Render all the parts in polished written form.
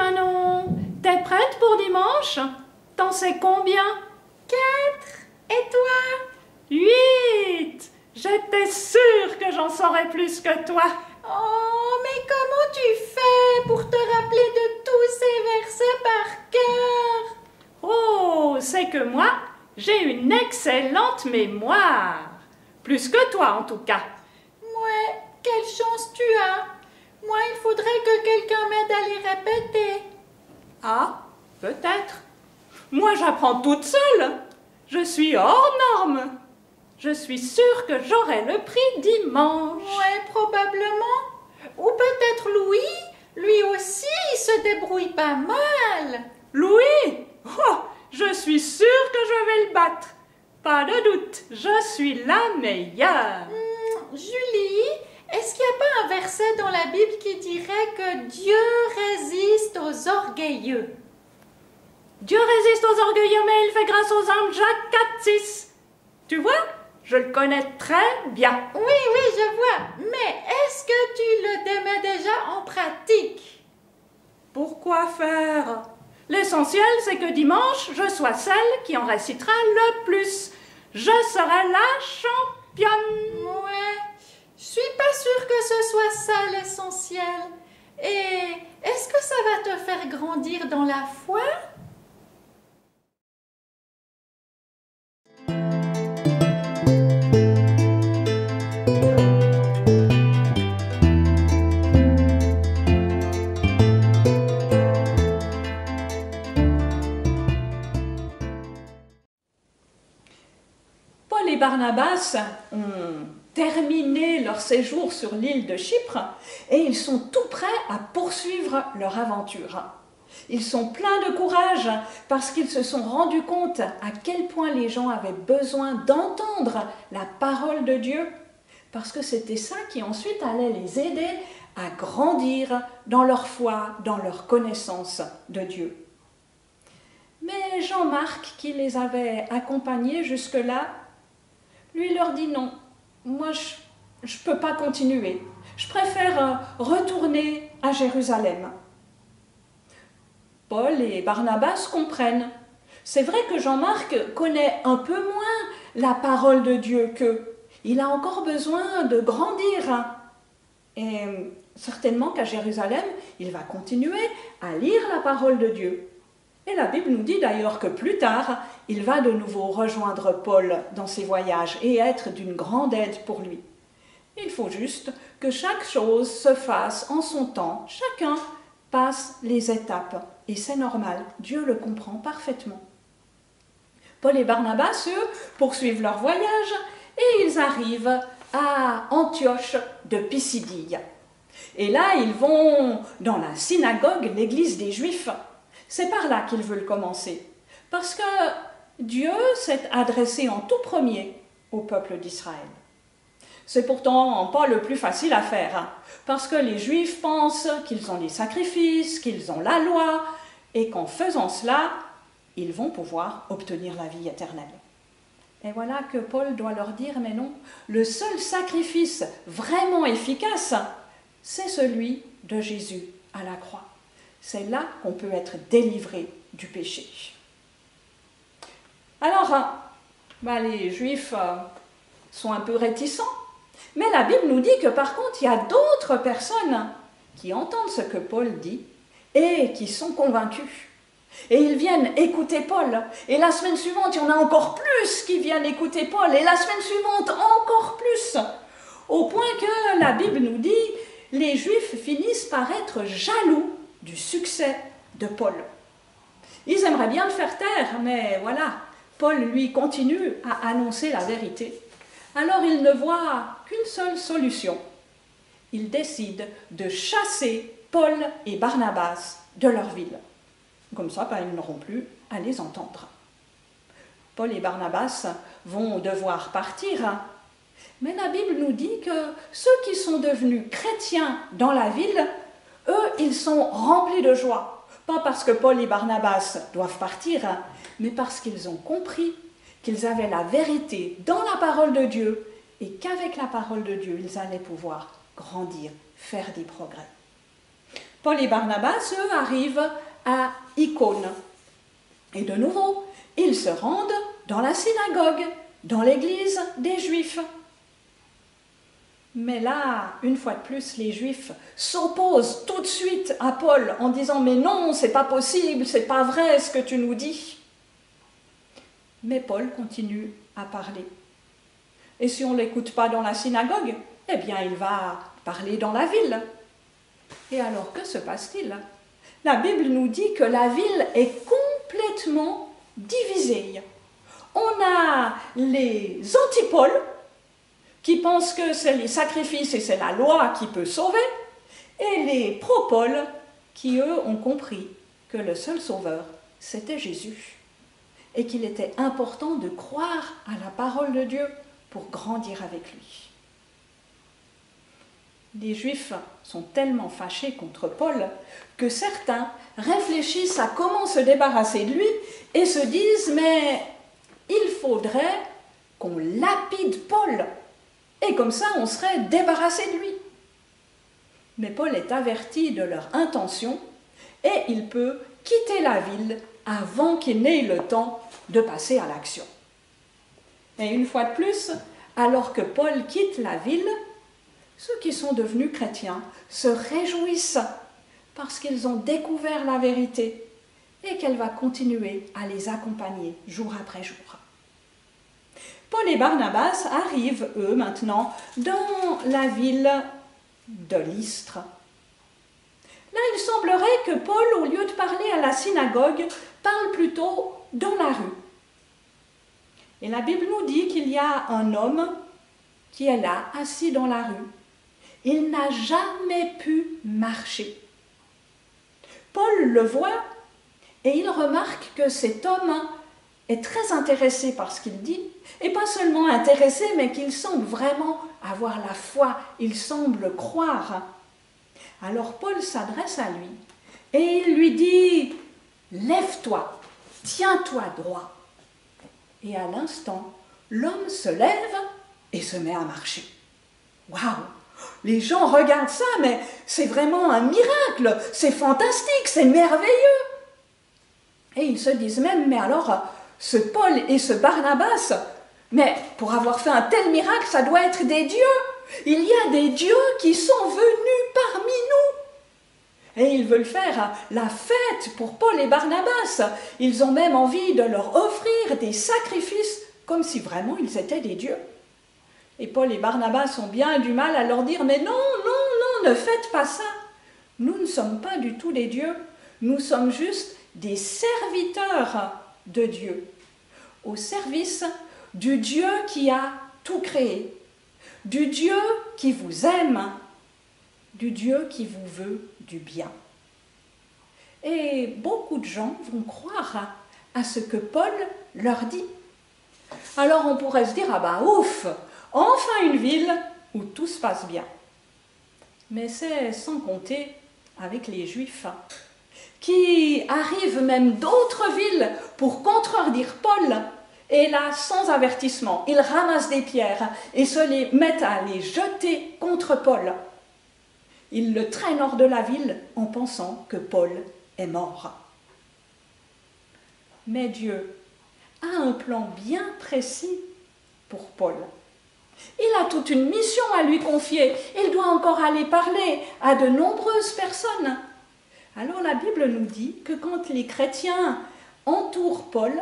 Manon, t'es prête pour dimanche? T'en sais combien? 4. Et toi? 8. J'étais sûre que j'en saurais plus que toi. Oh, mais comment tu fais pour te rappeler de tous ces versets par cœur? Oh, c'est que moi, j'ai une excellente mémoire. Plus que toi, en tout cas. Ouais, quelle chance tu as. Moi, il faudrait que quelqu'un m'aide à les répéter. Ah, peut-être. Moi, j'apprends toute seule. Je suis hors norme. Je suis sûre que j'aurai le prix dimanche. Ouais, probablement. Ou peut-être Louis. Lui aussi, il se débrouille pas mal. Louis? Oh, je suis sûre que je vais le battre. Pas de doute, je suis la meilleure. Julie, est-ce qu'il n'y a pas un verset dans la Bible qui dirait que Dieu résiste aux orgueilleux? Dieu résiste aux orgueilleux, mais il fait grâce aux hommes. Jacques 4,6. Tu vois, je le connais très bien. Oui, je vois. Mais est-ce que tu le mets déjà en pratique? Pourquoi faire? L'essentiel, c'est que dimanche, je sois celle qui en récitera le plus. Je serai la championne. Ouais, je suis pas sûre que ce soit ça l'essentiel. Et est-ce que ça va te faire grandir dans la foi? Paul et Barnabas ont terminé leur séjour sur l'île de Chypre et ils sont tout prêts à poursuivre leur aventure. Ils sont pleins de courage parce qu'ils se sont rendus compte à quel point les gens avaient besoin d'entendre la parole de Dieu, parce que c'était ça qui ensuite allait les aider à grandir dans leur foi, dans leur connaissance de Dieu. Mais Jean-Marc, qui les avait accompagnés jusque-là, lui leur dit non, moi je ne peux pas continuer, je préfère retourner à Jérusalem. Paul et Barnabas comprennent. C'est vrai que Jean-Marc connaît un peu moins la parole de Dieu qu'eux. Il a encore besoin de grandir. Et certainement qu'à Jérusalem, il va continuer à lire la parole de Dieu. Et la Bible nous dit d'ailleurs que plus tard, il va de nouveau rejoindre Paul dans ses voyages et être d'une grande aide pour lui. Il faut juste que chaque chose se fasse en son temps. Chacun passe les étapes. Et c'est normal, Dieu le comprend parfaitement. Paul et Barnabas, eux, poursuivent leur voyage et ils arrivent à Antioche de Pisidie. Et là, ils vont dans la synagogue, l'église des Juifs. C'est par là qu'ils veulent commencer, parce que Dieu s'est adressé en tout premier au peuple d'Israël. C'est pourtant pas le plus facile à faire, parce que les Juifs pensent qu'ils ont des sacrifices, qu'ils ont la loi, et qu'en faisant cela, ils vont pouvoir obtenir la vie éternelle. Et voilà que Paul doit leur dire, mais non, le seul sacrifice vraiment efficace, c'est celui de Jésus à la croix. C'est là qu'on peut être délivré du péché. Alors, les Juifs sont un peu réticents, mais la Bible nous dit que par contre, il y a d'autres personnes qui entendent ce que Paul dit et qui sont convaincus. Et ils viennent écouter Paul. Et la semaine suivante, il y en a encore plus qui viennent écouter Paul. Et la semaine suivante, encore plus. Au point que la Bible nous dit, les Juifs finissent par être jaloux du succès de Paul. Ils aimeraient bien le faire taire, mais voilà, Paul, lui, continue à annoncer la vérité. Alors il ne voit qu'une seule solution. Il décide de chasser Paul et Barnabas de leur ville. Comme ça, ils n'auront plus à les entendre. Paul et Barnabas vont devoir partir, mais la Bible nous dit que ceux qui sont devenus chrétiens dans la ville, eux, ils sont remplis de joie. Pas parce que Paul et Barnabas doivent partir, mais parce qu'ils ont compris qu'ils avaient la vérité dans la parole de Dieu et qu'avec la parole de Dieu, ils allaient pouvoir grandir, faire des progrès. Paul et Barnabas, eux, arrivent à Icône. Et de nouveau, ils se rendent dans la synagogue, dans l'église des Juifs. Mais là, une fois de plus, les Juifs s'opposent tout de suite à Paul en disant « Mais non, c'est pas possible, c'est pas vrai ce que tu nous dis ». Mais Paul continue à parler. Et si on ne l'écoute pas dans la synagogue, eh bien il va parler dans la ville. Et alors que se passe-t-il? La Bible nous dit que la ville est complètement divisée. On a les anti-Paul qui pensent que c'est les sacrifices et c'est la loi qui peut sauver, et les pro-Paul qui, eux, ont compris que le seul sauveur, c'était Jésus, et qu'il était important de croire à la parole de Dieu pour grandir avec lui. Les Juifs sont tellement fâchés contre Paul que certains réfléchissent à comment se débarrasser de lui et se disent « Mais il faudrait qu'on lapide Paul, et comme ça on serait débarrassé de lui. » Mais Paul est averti de leur intention et il peut quitter la ville avant qu'il n'ait eu le temps de passer à l'action. Et une fois de plus, alors que Paul quitte la ville, ceux qui sont devenus chrétiens se réjouissent parce qu'ils ont découvert la vérité et qu'elle va continuer à les accompagner jour après jour. Paul et Barnabas arrivent, eux, maintenant, dans la ville de Lystre. Là, il semblerait que Paul, au lieu de parler à la synagogue, parle plutôt dans la rue. Et la Bible nous dit qu'il y a un homme qui est là, assis dans la rue. Il n'a jamais pu marcher. Paul le voit et il remarque que cet homme est très intéressé par ce qu'il dit, et pas seulement intéressé, mais qu'il semble vraiment avoir la foi, il semble croire. Alors Paul s'adresse à lui et il lui dit « Lève-toi, tiens-toi droit ». Et à l'instant, l'homme se lève et se met à marcher. Waouh! Les gens regardent ça, mais c'est vraiment un miracle, c'est fantastique, c'est merveilleux. Et ils se disent même, mais alors, ce Paul et ce Barnabas, mais pour avoir fait un tel miracle, ça doit être des dieux. Il y a des dieux qui sont venus parmi nous. Et ils veulent faire la fête pour Paul et Barnabas. Ils ont même envie de leur offrir des sacrifices, comme si vraiment ils étaient des dieux. Et Paul et Barnabas ont bien du mal à leur dire « Mais non, non, non, ne faites pas ça. Nous ne sommes pas du tout des dieux. Nous sommes juste des serviteurs de Dieu, au service du Dieu qui a tout créé, du Dieu qui vous aime, du Dieu qui vous veut du bien. » Et beaucoup de gens vont croire à ce que Paul leur dit. Alors on pourrait se dire « Ah bah ouf, enfin une ville où tout se passe bien. » Mais c'est sans compter avec les Juifs qui arrivent même d'autres villes pour contredire Paul. Et là, sans avertissement, ils ramassent des pierres et se les mettent à les jeter contre Paul. Ils le traînent hors de la ville en pensant que Paul est mort. Mais Dieu a un plan bien précis pour Paul. Il a toute une mission à lui confier. Il doit encore aller parler à de nombreuses personnes. Alors la Bible nous dit que quand les chrétiens entourent Paul,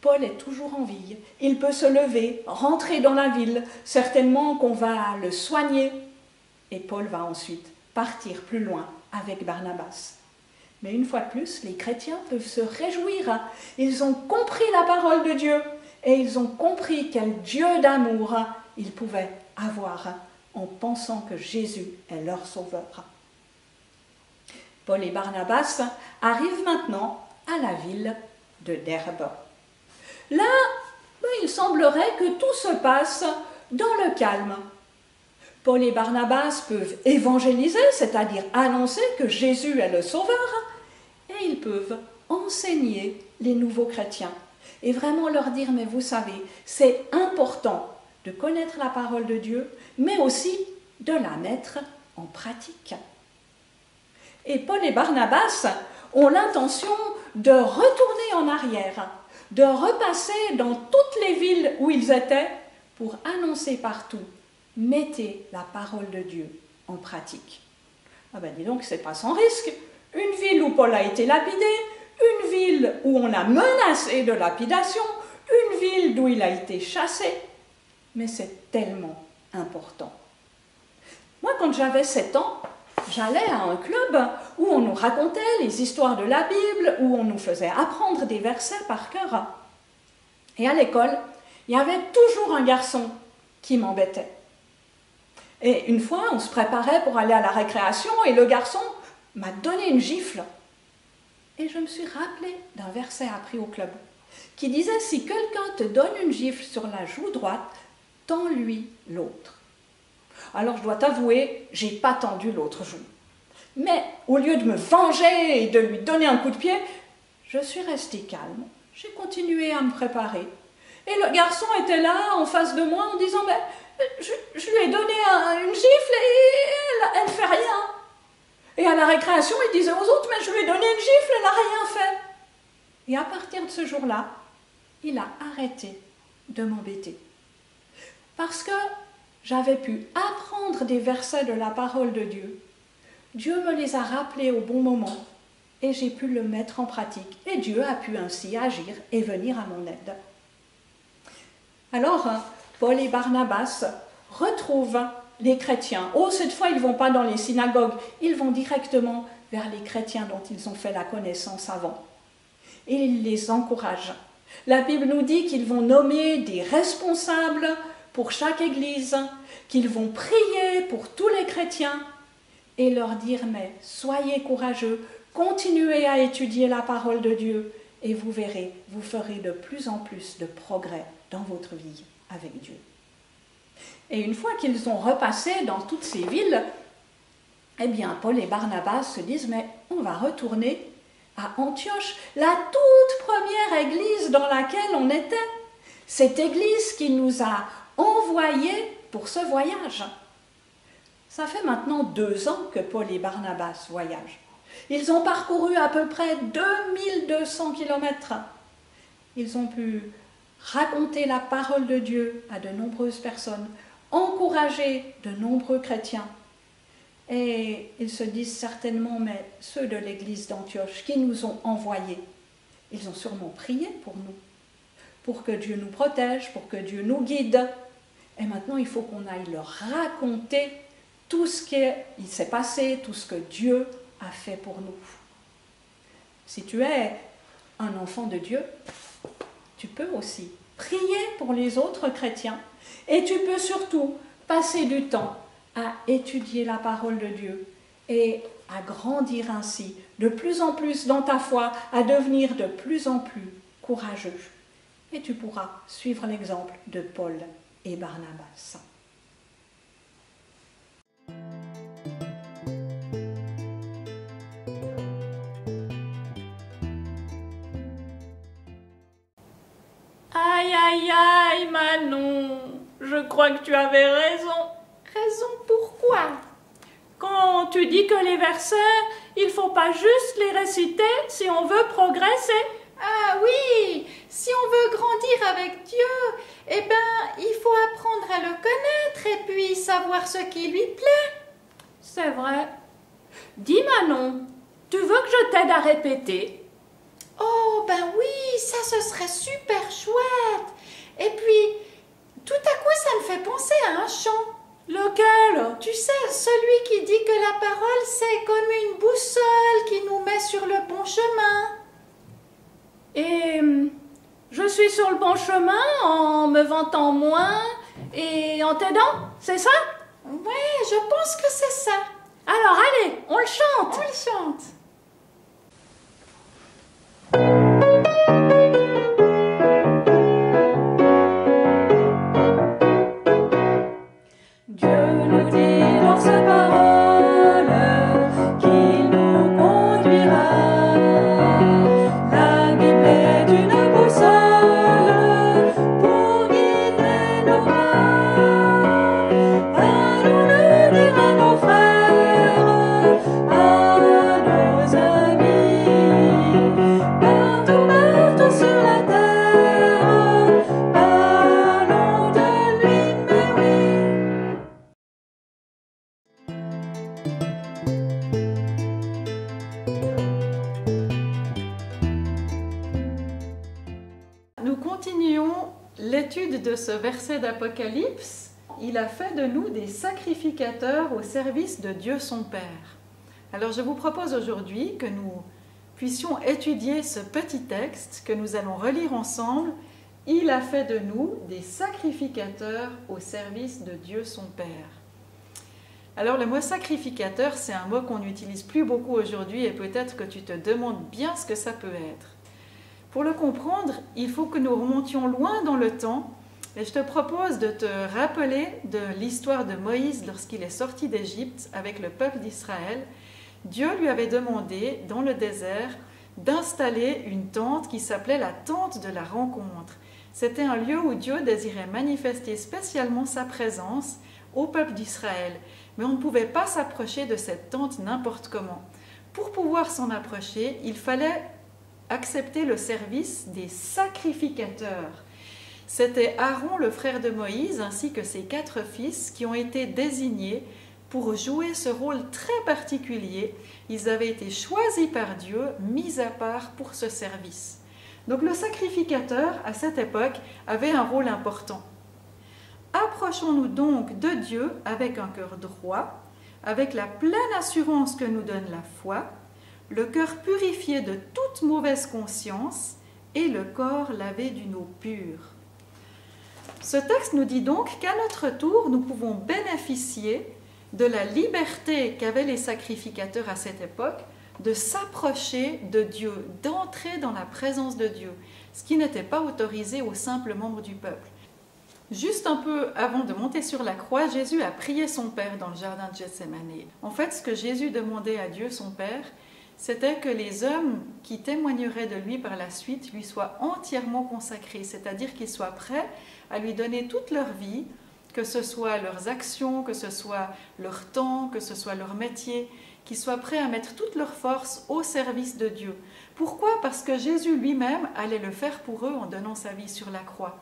Paul est toujours en vie. Il peut se lever, rentrer dans la ville, certainement qu'on va le soigner. Et Paul va ensuite partir plus loin avec Barnabas. Mais une fois de plus, les chrétiens peuvent se réjouir. Ils ont compris la parole de Dieu et ils ont compris quel Dieu d'amour ils pouvaient avoir en pensant que Jésus est leur sauveur. Paul et Barnabas arrivent maintenant à la ville de Derbe. Là, il semblerait que tout se passe dans le calme. Paul et Barnabas peuvent évangéliser, c'est-à-dire annoncer que Jésus est le sauveur, et ils peuvent enseigner les nouveaux chrétiens et vraiment leur dire, mais vous savez, c'est important de connaître la parole de Dieu, mais aussi de la mettre en pratique. Et Paul et Barnabas ont l'intention de retourner en arrière, de repasser dans toutes les villes où ils étaient pour annoncer partout, mettez la parole de Dieu en pratique. Ah ben dis donc, c'est pas sans risque. Une ville où Paul a été lapidé, une ville où on a menacé de lapidation, une ville d'où il a été chassé. Mais c'est tellement important. Moi, quand j'avais 7 ans, j'allais à un club où on nous racontait les histoires de la Bible, où on nous faisait apprendre des versets par cœur. Et à l'école, il y avait toujours un garçon qui m'embêtait. Et une fois, on se préparait pour aller à la récréation et le garçon m'a donné une gifle. Et je me suis rappelée d'un verset appris au club qui disait « Si quelqu'un te donne une gifle sur la joue droite, tends-lui l'autre. » Alors je dois t'avouer, j'ai pas tendu l'autre joue. Mais au lieu de me venger et de lui donner un coup de pied, je suis restée calme. J'ai continué à me préparer. Et le garçon était là, en face de moi, en disant « Mais je lui ai donné une gifle et elle ne fait rien. » Et à la récréation, il disait aux autres « Mais je lui ai donné une gifle, elle n'a rien fait. » Et à partir de ce jour-là, il a arrêté de m'embêter. Parce que j'avais pu apprendre des versets de la parole de Dieu. Dieu me les a rappelés au bon moment et j'ai pu le mettre en pratique. Et Dieu a pu ainsi agir et venir à mon aide. Alors, Paul et Barnabas retrouvent les chrétiens. Oh, cette fois, ils ne vont pas dans les synagogues, ils vont directement vers les chrétiens dont ils ont fait la connaissance avant. Et ils les encouragent. La Bible nous dit qu'ils vont nommer des responsables pour chaque église, qu'ils vont prier pour tous les chrétiens et leur dire « Mais soyez courageux, continuez à étudier la parole de Dieu et vous verrez, vous ferez de plus en plus de progrès dans votre vie avec Dieu. » Et une fois qu'ils ont repassé dans toutes ces villes, eh bien Paul et Barnabas se disent « Mais on va retourner à Antioche, la toute première église dans laquelle on était. Cette église qui nous a envoyés pour ce voyage. » Ça fait maintenant 2 ans que Paul et Barnabas voyagent. Ils ont parcouru à peu près 2200 kilomètres. Ils ont pu raconter la parole de Dieu à de nombreuses personnes, encourager de nombreux chrétiens. Et ils se disent certainement, mais ceux de l'église d'Antioche qui nous ont envoyés, ils ont sûrement prié pour nous, pour que Dieu nous protège, pour que Dieu nous guide. Et maintenant, il faut qu'on aille leur raconter tout ce qui s'est passé, tout ce que Dieu a fait pour nous. Si tu es un enfant de Dieu, tu peux aussi prier pour les autres chrétiens et tu peux surtout passer du temps à étudier la parole de Dieu et à grandir ainsi de plus en plus dans ta foi, à devenir de plus en plus courageux. Et tu pourras suivre l'exemple de Paul et Barnabas. Aïe, aïe, aïe, Manon, je crois que tu avais raison. Raison pourquoi? Quand tu dis que les versets, il ne faut pas juste les réciter si on veut progresser. Ah oui, si on veut grandir avec Dieu, eh ben, il faut apprendre à le connaître et puis savoir ce qui lui plaît. C'est vrai. Dis Manon, tu veux que je t'aide à répéter? Oh, ben oui, ça ce serait super chouette. Et puis, tout à coup, ça me fait penser à un chant. Lequel? Tu sais, celui qui dit que la parole, c'est comme une boussole qui nous met sur le bon chemin. Et je suis sur le bon chemin en me vantant moins et en t'aidant, c'est ça? Ouais, je pense que c'est ça. Alors, allez, on le chante. On le chante. Allons le dire à nos frères, l'étude de ce verset d'Apocalypse, il a fait de nous des sacrificateurs au service de Dieu son Père. Alors je vous propose aujourd'hui que nous puissions étudier ce petit texte que nous allons relire ensemble. Il a fait de nous des sacrificateurs au service de Dieu son Père. Alors le mot sacrificateur, c'est un mot qu'on n'utilise plus beaucoup aujourd'hui et peut-être que tu te demandes bien ce que ça peut être. Pour le comprendre, il faut que nous remontions loin dans le temps et je te propose de te rappeler de l'histoire de Moïse lorsqu'il est sorti d'Égypte avec le peuple d'Israël. Dieu lui avait demandé dans le désert d'installer une tente qui s'appelait la tente de la rencontre. C'était un lieu où Dieu désirait manifester spécialement sa présence au peuple d'Israël. Mais on ne pouvait pas s'approcher de cette tente n'importe comment. Pour pouvoir s'en approcher, il fallait accepter le service des sacrificateurs. C'était Aaron, le frère de Moïse, ainsi que ses 4 fils qui ont été désignés pour jouer ce rôle très particulier. Ils avaient été choisis par Dieu, mis à part pour ce service. Donc le sacrificateur, à cette époque, avait un rôle important. Approchons-nous donc de Dieu avec un cœur droit, avec la pleine assurance que nous donne la foi, le cœur purifié de toute mauvaise conscience et le corps lavé d'une eau pure. Ce texte nous dit donc qu'à notre tour, nous pouvons bénéficier de la liberté qu'avaient les sacrificateurs à cette époque de s'approcher de Dieu, d'entrer dans la présence de Dieu, ce qui n'était pas autorisé aux simples membres du peuple. Juste un peu avant de monter sur la croix, Jésus a prié son Père dans le jardin de Gethsémani. En fait, ce que Jésus demandait à Dieu, son Père, c'était que les hommes qui témoigneraient de lui par la suite lui soient entièrement consacrés, c'est-à-dire qu'ils soient prêts à lui donner toute leur vie, que ce soit leurs actions, que ce soit leur temps, que ce soit leur métier, qu'ils soient prêts à mettre toute leur force au service de Dieu. Pourquoi ? Parce que Jésus lui-même allait le faire pour eux en donnant sa vie sur la croix.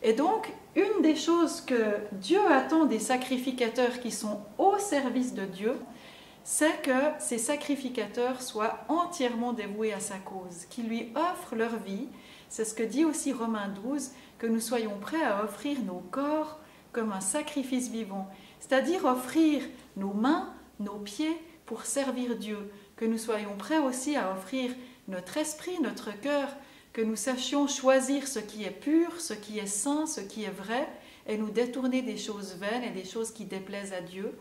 Et donc, une des choses que Dieu attend des sacrificateurs qui sont au service de Dieu, c'est que ces sacrificateurs soient entièrement dévoués à sa cause, qu'ils lui offrent leur vie. C'est ce que dit aussi Romains 12, que nous soyons prêts à offrir nos corps comme un sacrifice vivant, c'est-à-dire offrir nos mains, nos pieds pour servir Dieu, que nous soyons prêts aussi à offrir notre esprit, notre cœur, que nous sachions choisir ce qui est pur, ce qui est saint, ce qui est vrai, et nous détourner des choses vaines et des choses qui déplaisent à Dieu,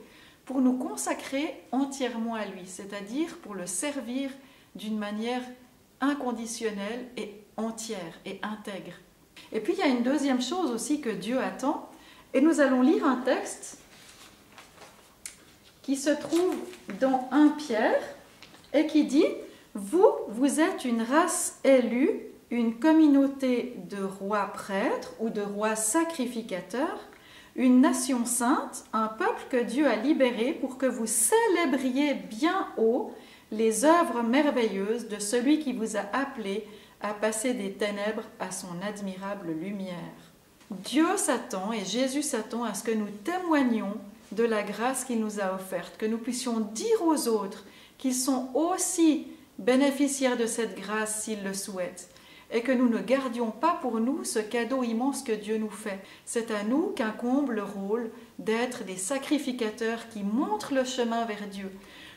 pour nous consacrer entièrement à lui, c'est-à-dire pour le servir d'une manière inconditionnelle et entière et intègre. Et puis il y a une deuxième chose aussi que Dieu attend, et nous allons lire un texte qui se trouve dans 1 Pierre et qui dit « Vous êtes une race élue, une communauté de rois prêtres ou de rois sacrificateurs, une nation sainte, un peuple que Dieu a libéré pour que vous célébriez bien haut les œuvres merveilleuses de celui qui vous a appelé à passer des ténèbres à son admirable lumière. » Dieu s'attend et Jésus s'attend à ce que nous témoignions de la grâce qu'il nous a offerte, que nous puissions dire aux autres qu'ils sont aussi bénéficiaires de cette grâce s'ils le souhaitent, et que nous ne gardions pas pour nous ce cadeau immense que Dieu nous fait. C'est à nous qu'incombe le rôle d'être des sacrificateurs qui montrent le chemin vers Dieu,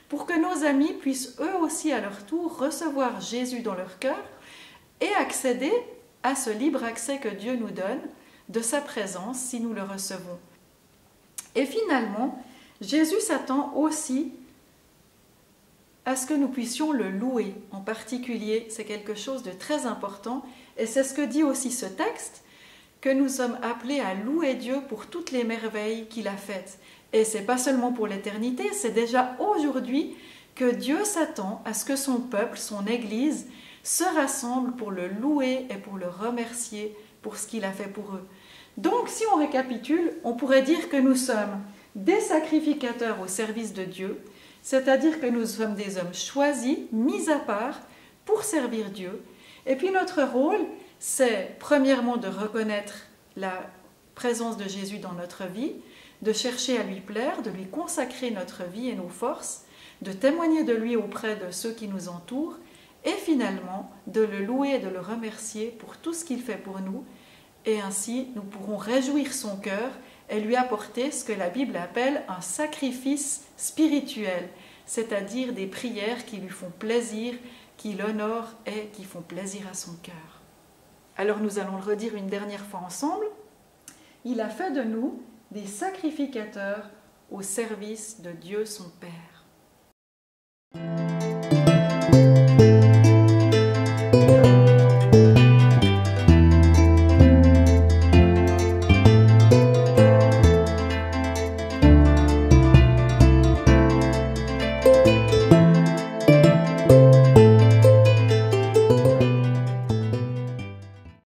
pour que nos amis puissent eux aussi à leur tour recevoir Jésus dans leur cœur et accéder à ce libre accès que Dieu nous donne de sa présence si nous le recevons. Et finalement, Jésus s'attend aussi à ce que nous puissions le louer. En particulier, c'est quelque chose de très important, et c'est ce que dit aussi ce texte, que nous sommes appelés à louer Dieu pour toutes les merveilles qu'il a faites. Et ce n'est pas seulement pour l'éternité, c'est déjà aujourd'hui que Dieu s'attend à ce que son peuple, son Église, se rassemble pour le louer et pour le remercier pour ce qu'il a fait pour eux. Donc, si on récapitule, on pourrait dire que nous sommes des sacrificateurs au service de Dieu, c'est-à-dire que nous sommes des hommes choisis, mis à part, pour servir Dieu. Et puis notre rôle, c'est premièrement de reconnaître la présence de Jésus dans notre vie, de chercher à lui plaire, de lui consacrer notre vie et nos forces, de témoigner de lui auprès de ceux qui nous entourent, et finalement de le louer et de le remercier pour tout ce qu'il fait pour nous, et ainsi nous pourrons réjouir son cœur et lui apporter ce que la Bible appelle un sacrifice spirituel, c'est-à-dire des prières qui lui font plaisir, qui l'honorent et qui font plaisir à son cœur. Alors nous allons le redire une dernière fois ensemble. Il a fait de nous des sacrificateurs au service de Dieu son Père.